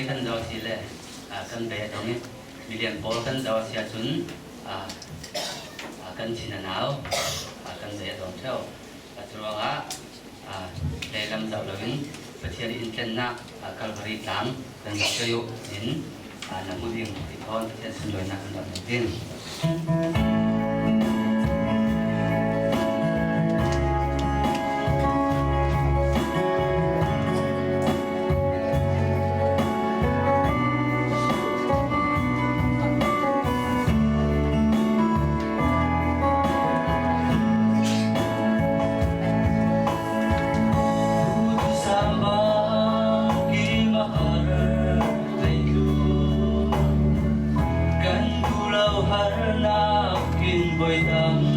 đây kan jaw si le kan be dong ni bilian pol kan jaw sia chun kan china nau kan be dong theo chuanga le lam jaw lovin pathian in ken na kalvari tang kan jaw in namuding ti thon pathian sun loi na kan dam tin harna kin boy dam